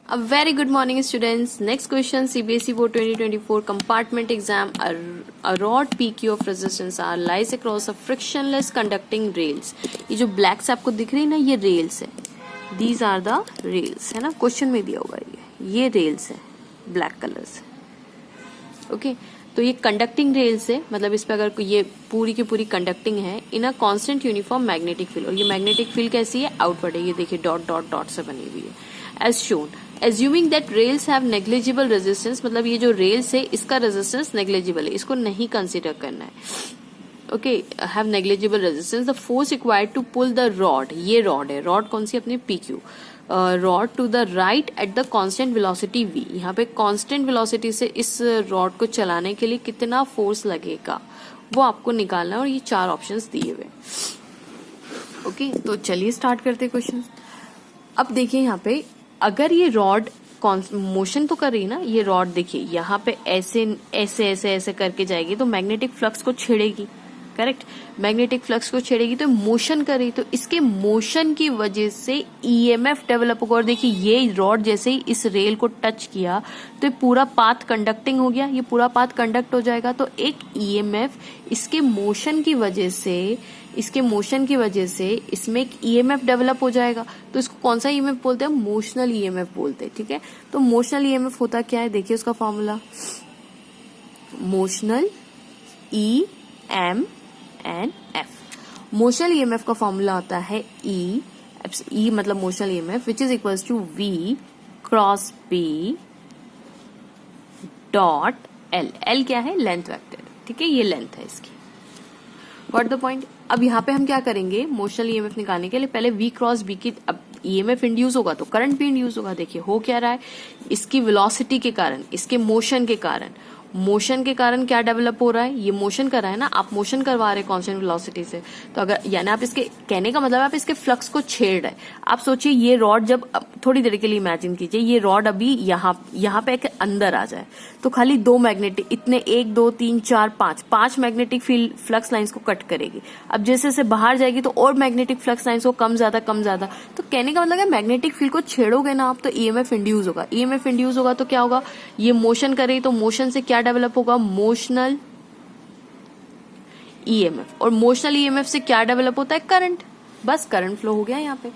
A very good morning, students. Next question, CBSE Board 2024 compartment exam. A rod PQ of resistance R lies across a frictionless conducting rails. ये जो black से आपको दिख रही है ना, ये रेल्स है. These are the rails, है ना. क्वेश्चन में दिया हुआ है ये रेल्स है ब्लैक कलर से. ओके तो ये कंडक्टिंग रेल्स है, मतलब इस पे अगर ये पूरी की पूरी कंडक्टिंग है in a constant uniform magnetic field. और ये मैग्नेटिक फील्ड कैसी है? आउटवर्ड है. ये देखिए डॉट डॉट डॉट से बनी हुई है. As shown, assuming that rails have negligible resistance, मतलब ये जो रेल्स है इसका रेजिस्टेंस नेग्लिजिबल है, इसको नहीं कंसिडर करना है. Okay, have negligible resistance. The force required to pull the rod, ये रॉड है, रॉड कौन सी? अपनी PQ rod to the right at the constant velocity V. यहाँ पे कांस्टेंट वेलोसिटी से इस रॉड को चलाने के लिए कितना फोर्स लगेगा वो आपको निकालना है, और ये 4 ऑप्शंस दिए हुए. ओके तो चलिए स्टार्ट करते हैं क्वेश्चन. अब देखिए यहाँ पे अगर ये रॉड मोशन तो कर रही है ना, ये रॉड देखिए यहाँ पे ऐसे ऐसे ऐसे ऐसे करके जाएगी तो मैग्नेटिक फ्लक्स को छेड़ेगी. करेक्ट, मैग्नेटिक फ्लक्स को छेड़ेगी तो मोशन कर रही, तो इसके मोशन की वजह से EMF डेवलप होगा. और देखिए ये रॉड जैसे ही इस रेल को टच किया तो ये पूरा पाथ कंडक्टिंग हो गया, ये पूरा पाथ कंडक्ट हो जाएगा. तो एक EMF इसके मोशन की वजह से इसमें एक EMF डेवलप हो जाएगा. तो इसको कौन सा EMF बोलते हैं? मोशनल EMF बोलते हैं. ठीक है, तो मोशनल EMF होता क्या है? देखिए उसका formula, motional EMF. Motional EMF का फॉर्मूला होता है E मतलब motional EMF which is equals to V cross B dot L. L क्या है? Length vector. ठीक है, ये लेंथ है इसकी. Got the point. अब यहाँ पे हम क्या करेंगे? मोशनल EMF निकालने के लिए पहले V क्रॉस B की, अब EMF इंड्यूस होगा तो करंट भी इंड्यूस होगा. देखिए हो क्या रहा है, इसकी वेलोसिटी के कारण, इसके मोशन के कारण क्या डेवलप हो रहा है? ये मोशन कर रहा है ना, आप मोशन करवा रहे हैं कांस्टेंट वेलोसिटी से. तो अगर यानी आप इसके कहने का मतलब आप इसके फ्लक्स को छेड़ रहे हैं. आप सोचिए ये रॉड जब थोड़ी देर के लिए इमेजिन कीजिए ये रॉड अभी यहाँ पे एक अंदर आ जाए तो खाली 2 मैग्नेटिक, इतने 1 2 3 4 5 मैग्नेटिक फील्ड फ्लक्स लाइंस को कट करेगी. अब जैसे जैसे बाहर जाएगी तो और मैग्नेटिक फ्लक्स लाइंस को कम ज्यादा. तो कहने का मतलब है मैग्नेटिक फील्ड को छेड़ोगे ना आप तो EMF इंड्यूस होगा. तो क्या होगा? ये मोशन करे तो मोशन से क्या डेवलप होगा? Motional EMF. और मोशनल EMF से क्या डेवलप होता है? करंट. बस करंट फ्लो हो गया यहाँ पे.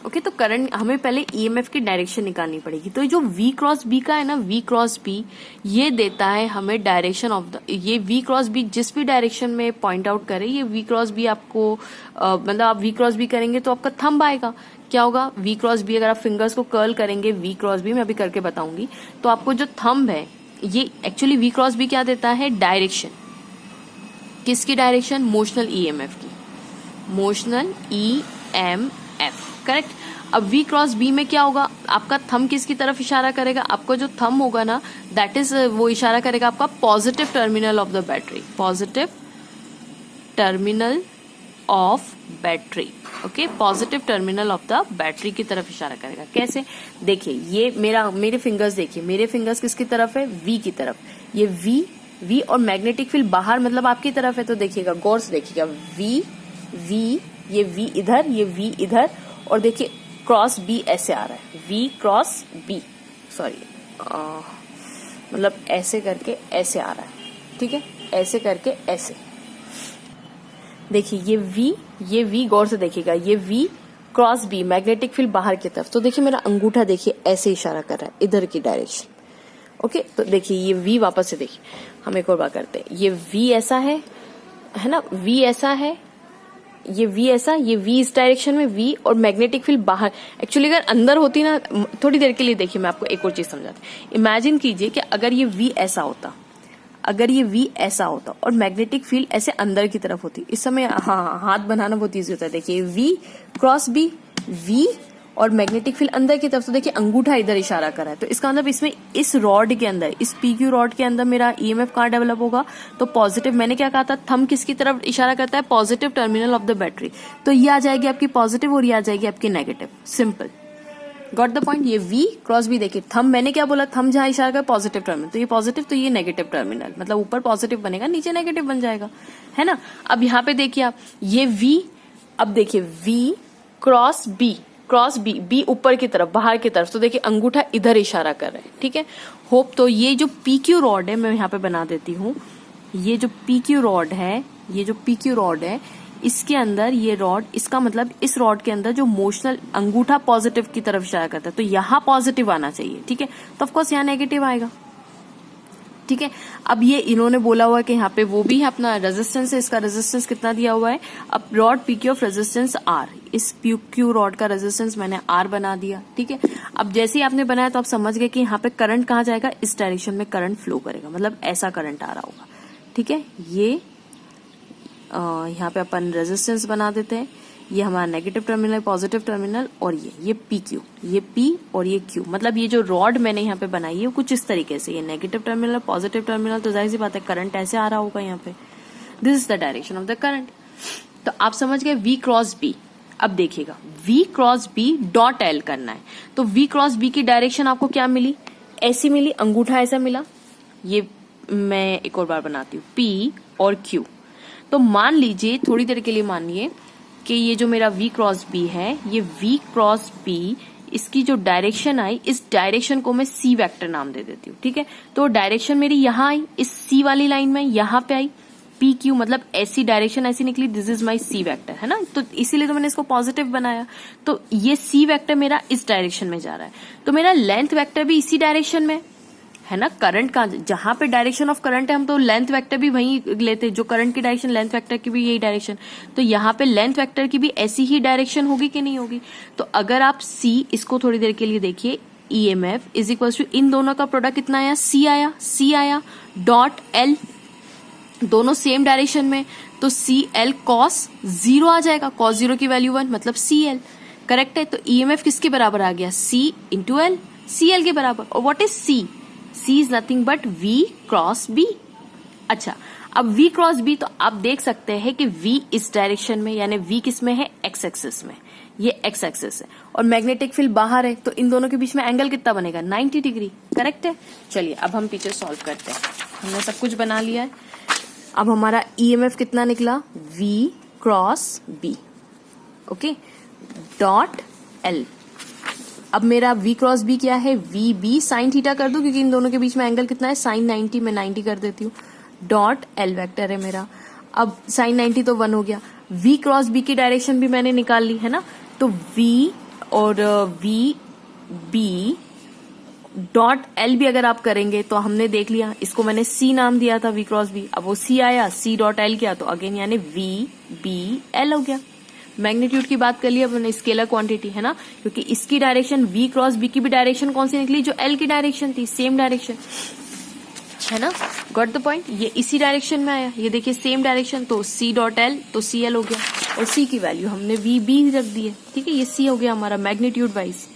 ओके तो करंट, हमें पहले EMF की डायरेक्शन निकालनी पड़ेगी. तो जो V क्रॉस B का है ना, V क्रॉस B ये देता है हमें डायरेक्शन ऑफ द, ये V क्रॉस B जिस भी डायरेक्शन में पॉइंट आउट करे, ये V क्रॉस B आपको मतलब आप V क्रॉस B करेंगे तो आपका थंब आएगा. क्या होगा? V क्रॉस B अगर आप फिंगर्स को कर्ल करेंगे, V क्रॉस B मैं अभी करके बताऊंगी, तो आपको जो थंब है ये एक्चुअली V क्रॉस B क्या देता है? डायरेक्शन. किसकी डायरेक्शन? मोशनल EMF की. Motional EMF. करेक्ट. अब V क्रॉस B में क्या होगा? आपका थंब किसकी तरफ इशारा करेगा? आपका जो थंब होगा ना दैट इज वो इशारा करेगा आपका positive terminal of the battery. Positive terminal of battery. Okay, positive terminal of the battery की तरफ इशारा करेगा. कैसे? देखिए ये मेरे फिंगर्स देखिए, मेरे फिंगर्स किसकी तरफ है? V की तरफ. ये V और मैग्नेटिक फील्ड बाहर मतलब आपकी तरफ है. तो देखिएगा, गौर से देखिएगा, V ये V इधर, ये V इधर, और देखिए क्रॉस B ऐसे आ रहा है. V क्रॉस B, सॉरी मतलब ऐसे करके ऐसे आ रहा है. ठीक है, ऐसे करके ऐसे. देखिए ये V गौर से देखिएगा, ये V cross B magnetic field बाहर की तरफ. तो देखिए मेरा अंगूठा देखिए ऐसे इशारा कर रहा है इधर की डायरेक्शन. ओके तो देखिए ये V वापस से देखिए, हम एक और बात करते हैं. ये V ऐसा है ना, V ऐसा है, ये V ऐसा, ये V इस डायरेक्शन में V, और मैग्नेटिक फील्ड बाहर. एक्चुअली अगर अंदर होती ना, थोड़ी देर के लिए देखिए मैं आपको एक और चीज समझाती हूँ. इमेजिन कीजिए कि अगर ये V ऐसा होता और मैग्नेटिक फील्ड ऐसे अंदर की तरफ होती. इस समय हाँ हाथ बनाना बहुत ईजी होता है. देखिए V क्रॉस B, V और मैग्नेटिक फील्ड अंदर की तरफ. तो देखिए अंगूठा इधर इशारा कर रहा है, तो इसका मतलब इसमें इस रॉड के अंदर, इस PQ रॉड के अंदर मेरा EMF कहाँ डेवलप होगा? तो पॉजिटिव. मैंने क्या कहा था? थंब किसकी तरफ इशारा करता है? Positive terminal of the battery. तो ये आ जाएगी आपकी पॉजिटिव और ये आ जाएगी आपकी negative. Simple. Got the point. ये V क्रॉस B देखिए, थंब मैंने क्या बोला? थंब जहां इशारा कर पॉजिटिव टर्मिनल, तो ये पॉजिटिव तो ये नेगेटिव टर्मिनल, मतलब ऊपर पॉजिटिव बनेगा नीचे नेगेटिव बन जाएगा, है ना. अब यहाँ पे देखिए आप, ये V, अब देखिए V cross B cross B, B ऊपर की तरफ, बाहर की तरफ, तो देखिए अंगूठा इधर इशारा कर रहा है, ठीक है। होप तो ये जो पी क्यू रॉड है, मैं यहाँ पे बना देती हूँ, ये जो पी क्यू रॉड है, ये जो पी क्यू रॉड है, इसके अंदर ये रॉड, इसका मतलब इस रॉड के अंदर जो मोशनल अंगूठा पॉजिटिव की तरफ इशारा करता है, तो यहाँ पॉजिटिव आना चाहिए, ठीक है। तो ऑफकोर्स यहाँ नेगेटिव आएगा, ठीक है। अब ये इन्होंने बोला हुआ है कि यहाँ पे वो भी है अपना रेजिस्टेंस है, इसका रेजिस्टेंस कितना दिया हुआ है, अब rod PQ of resistance R, इस पीक्यू रॉड का रेजिस्टेंस मैंने आर बना दिया, ठीक है। अब जैसे ही आपने बनाया तो आप समझ गए कि यहाँ पे करंट कहाँ जाएगा, इस डायरेक्शन में करंट फ्लो करेगा, मतलब ऐसा करंट आ रहा होगा, ठीक है। ये यहाँ पे अपन रेजिस्टेंस बना देते हैं, ये हमारा नेगेटिव टर्मिनल, पॉजिटिव टर्मिनल, और ये पी क्यू, ये पी और ये क्यू, मतलब ये जो रॉड मैंने यहाँ पे बनाई है वो कुछ इस तरीके से, ये नेगेटिव टर्मिनल, पॉजिटिव टर्मिनल, तो जाहिर सी बात है करंट ऐसे आ रहा होगा यहाँ पे, this is the direction of the current. तो आप समझ गए वी क्रॉस बी। अब देखिएगा V cross B dot L करना है, तो वी क्रॉस बी की डायरेक्शन आपको क्या मिली, ऐसी मिली, अंगूठा ऐसा मिला, ये मैं एक और बार बनाती हूँ, पी और क्यू। तो मान लीजिए, थोड़ी देर के लिए मानिए कि ये जो मेरा v क्रॉस b है, ये v क्रॉस b, इसकी जो डायरेक्शन आई, इस डायरेक्शन को मैं c वेक्टर नाम दे देती हूँ, ठीक है। तो डायरेक्शन मेरी यहाँ आई, इस c वाली लाइन में यहाँ पे आई, पी क्यू, मतलब ऐसी डायरेक्शन ऐसी निकली, this is my c vector, है ना। तो इसीलिए तो मैंने इसको पॉजिटिव बनाया। तो ये c वेक्टर मेरा इस डायरेक्शन में जा रहा है, तो मेरा लेंथ वेक्टर भी इसी डायरेक्शन में है ना। करंट का जहां पे डायरेक्शन ऑफ करंट है, हम तो लेंथ वेक्टर भी वही लेते हैं, जो करंट की डायरेक्शन, लेंथ वेक्टर की भी यही डायरेक्शन, तो यहाँ पे लेंथ वेक्टर की भी ऐसी ही डायरेक्शन होगी कि नहीं होगी। तो अगर आप C, इसको थोड़ी देर के लिए देखिए, EMF इज इक्वल टू, इन दोनों का प्रोडक्ट कितना आया, C आया डॉट L, दोनों सेम डायरेक्शन में, तो CL cos 0 आ जाएगा, cos 0 की वैल्यू 1, मतलब CL, करेक्ट है। तो EMF किसके बराबर आ गया, C इंटू L, CL के बराबर। और what is C, C is nothing but V cross B। अच्छा, अब V क्रॉस B, तो आप देख सकते हैं कि V इस डायरेक्शन में, यानी V किस में है, एक्स एक्सिस में, ये एक्स एक्सिस है, और मैग्नेटिक फील्ड बाहर है, तो इन दोनों के बीच में एंगल कितना बनेगा, 90 डिग्री, करेक्ट है। चलिए अब हम पीछे सॉल्व करते हैं, हमने सब कुछ बना लिया है। अब हमारा EMF कितना निकला, V cross B, okay, dot L। अब मेरा V क्रॉस B क्या है, VB साइन थीटा कर दूं, क्योंकि इन दोनों के बीच में एंगल कितना है, साइन 90, मैं 90 कर देती हूँ, डॉट L वेक्टर है मेरा। अब साइन 90 तो 1 हो गया, V क्रॉस B की डायरेक्शन भी मैंने निकाल ली है ना, तो V और VB डॉट L भी अगर आप करेंगे तो हमने देख लिया, इसको मैंने C नाम दिया था, V क्रॉस B, अब वो C आया, C डॉट L किया, तो अगेन यानी VBL हो गया। मैग्नीट्यूड की बात कर लिया अपने, स्केलर क्वांटिटी है ना, क्योंकि इसकी डायरेक्शन V क्रॉस B की भी डायरेक्शन कौन सी निकली, जो L की डायरेक्शन थी, सेम डायरेक्शन है ना, गॉट द पॉइंट। ये इसी डायरेक्शन में आया, ये देखिए सेम डायरेक्शन, तो C डॉट L, तो CL हो गया, और C की वैल्यू हमने VB रख दी है, ठीक है, ये C हो गया हमारा मैग्नीट्यूड वाइज।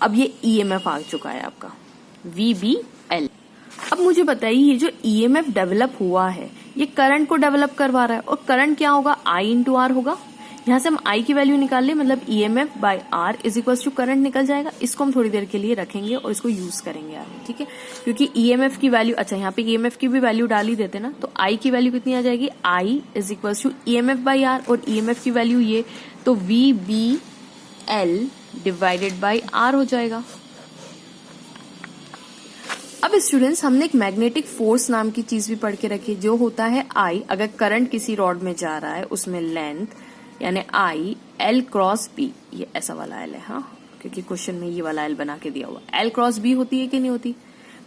अब ये EMF आ चुका है आपका VBL। अब मुझे बताइए, ये जो EMF डेवलप हुआ है, ये करंट को डेवलप करवा रहा है, और करंट क्या होगा, I इंटू आर होगा। यहाँ से हम I की वैल्यू निकाल ले, मतलब EMF by R is equal to current निकल जाएगा। इसको हम थोड़ी देर के लिए रखेंगे और इसको यूज करेंगे आगे, ठीक है, क्योंकि EMF की वैल्यू, अच्छा यहाँ पे EMF की भी वैल्यू डाल ही देते ना, तो I की वैल्यू कितनी आ जाएगी, I is equal to EMF by R, और EMF की वैल्यू ये, तो VBL डिवाइडेड बाई R हो जाएगा। अब स्टूडेंट्स, हमने एक मैग्नेटिक फोर्स नाम की चीज भी पढ़ के रखी, जो होता है I, अगर करंट किसी रॉड में जा रहा है, उसमें लेंथ यानी I L क्रॉस B, ये ऐसा वाला L है, हाँ, क्योंकि क्वेश्चन में ये वाला L बना के दिया हुआ, L क्रॉस B होती है कि नहीं होती,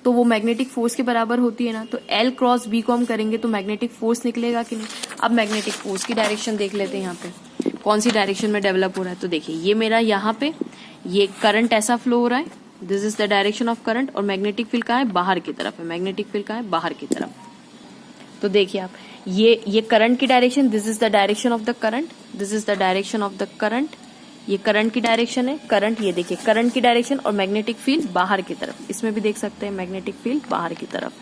तो वो मैग्नेटिक फोर्स के बराबर होती है ना, तो L क्रॉस B को हम करेंगे तो मैग्नेटिक फोर्स निकलेगा कि नहीं। अब मैग्नेटिक फोर्स की डायरेक्शन देख लेते हैं, यहाँ पे कौन सी डायरेक्शन में डेवलप हो रहा है। तो देखिए, ये मेरा यहाँ पे ये करंट ऐसा फ्लो हो रहा है, this is the direction of current, और मैग्नेटिक फील्ड का है बाहर की तरफ है, मैग्नेटिक फील्ड का है बाहर की तरफ। तो देखिए आप, ये करंट की direction, this is the direction of the current, this is the direction of the current, ये करंट की डायरेक्शन है, करंट, ये देखिए करंट की डायरेक्शन, और मैग्नेटिक फील्ड बाहर की तरफ, इसमें भी देख सकते हैं मैग्नेटिक फील्ड बाहर की तरफ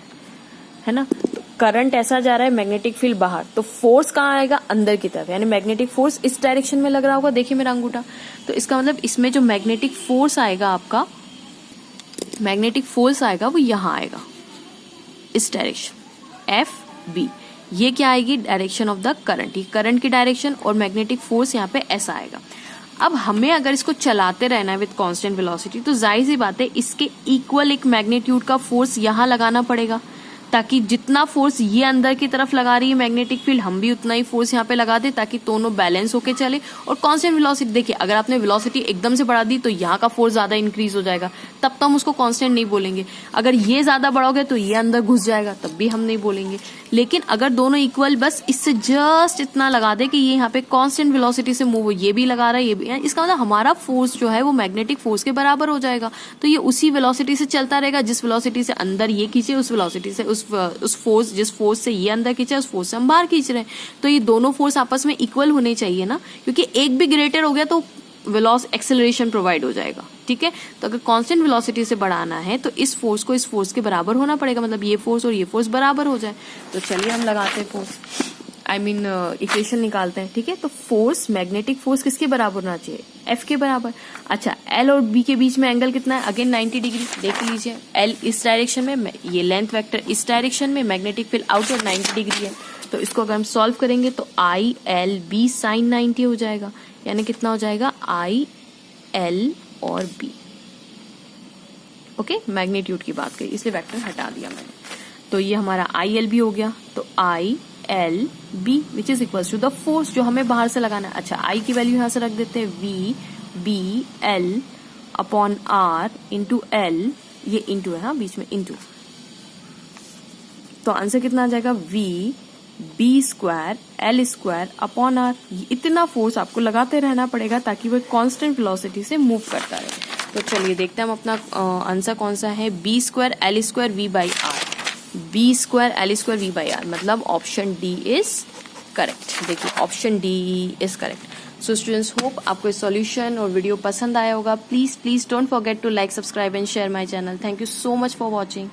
है ना। तो करंट ऐसा जा रहा है, मैग्नेटिक फील्ड बाहर, तो फोर्स कहाँ आएगा, अंदर की तरफ, यानी मैग्नेटिक फोर्स इस डायरेक्शन में लग रहा होगा, देखिए मेरा अंगूठा, तो इसका मतलब इसमें जो मैग्नेटिक फोर्स आएगा आपका, मैग्नेटिक फोर्स आएगा वो यहाँ आएगा, इस डायरेक्शन FB, ये क्या आएगी, डायरेक्शन ऑफ द करंट, ये करंट की डायरेक्शन, और मैग्नेटिक फोर्स यहाँ पे ऐसा आएगा। अब हमें अगर इसको चलाते रहना है विद कांस्टेंट वेलोसिटी, तो जाहिर सी बात है इसके इक्वल एक मैग्नीट्यूड का फोर्स यहाँ लगाना पड़ेगा, ताकि जितना फोर्स ये अंदर की तरफ लगा रही है मैग्नेटिक फील्ड, हम भी उतना ही फोर्स यहाँ पे लगा दे, ताकि दोनों बैलेंस होके चले। और कांस्टेंट वेलोसिटी, देखिए अगर आपने वेलोसिटी एकदम से बढ़ा दी तो यहाँ का फोर्स ज्यादा इंक्रीज हो जाएगा, तब तो हम उसको कांस्टेंट नहीं बोलेंगे। अगर ये ज्यादा बढ़ाओगे तो ये अंदर घुस जाएगा, तब भी हम नहीं बोलेंगे। लेकिन अगर दोनों इक्वल, बस इससे जस्ट इतना लगा दे कि ये यहाँ पे कांस्टेंट वेलोसिटी से मूव हो, ये भी लगा रहा है, ये भी, इसका मतलब हमारा फोर्स जो है वो मैग्नेटिक फोर्स के बराबर हो जाएगा। तो ये उसी वेलोसिटी से चलता रहेगा, जिस वेलोसिटी से अंदर ये खींचे, उस वेलोसिटी से उस फोर्स, जिस फोर्स से ये अंदर खींचे उस फोर्स से हम बाहर खींच रहे हैं। तो ये दोनों फोर्स आपस में इक्वल होने चाहिए ना, क्योंकि एक भी ग्रेटर हो गया तो वेलोस एक्सेलरेशन प्रोवाइड हो जाएगा। ठीक है, तो अगर कांस्टेंट वेलोसिटी से बढ़ाना है तो इस फोर्स को इस फोर्स के बराबर होना पड़ेगा, मतलब ये फोर्स और ये फोर्स बराबर हो जाए। तो चलिए हम लगाते हैं फोर्स, इक्वेशन निकालते हैं। ठीक है, तो फोर्स, मैग्नेटिक फोर्स किसके बराबर होना चाहिए? एफ के बराबर। अच्छा, एल और बी के बीच में एंगल कितना है? Again 90 degree. देख लीजिए, एल इस डायरेक्शन में, ये लेंथ वेक्टर इस डायरेक्शन में, मैग्नेटिक फील्ड आउटवर्ड 90 डिग्री है। तो इसको अगर हम सॉल्व करेंगे तो आई एल बी साइन 90 हो जाएगा, यानी कितना हो जाएगा? आई एल और बी। ओके, मैग्नीट्यूड की बात करी इसलिए वेक्टर हटा दिया मैंने। तो ये हमारा आई एल बी हो गया। तो I L B which is equal to the force जो हमें बाहर से लगाना है। अच्छा, आई की वैल्यू यहां से रख देते हैं, V B L upon R into L, ये इंटू है, हाँ बीच में इंटू। तो आंसर कितना आ जाएगा? V B square L square upon R. इतना फोर्स आपको लगाते रहना पड़ेगा ताकि वो कांस्टेंट वेलोसिटी से मूव करता रहे। तो चलिए देखते हैं हम अपना आंसर कौन सा है। B square L square V by R, B square L square V by R, मतलब ऑप्शन डी इज करेक्ट। देखिए option D is correct. So students, hope आपको इस सॉल्यूशन और वीडियो पसंद आया होगा। Please don't forget to like, subscribe and share my channel. Thank you so much for watching.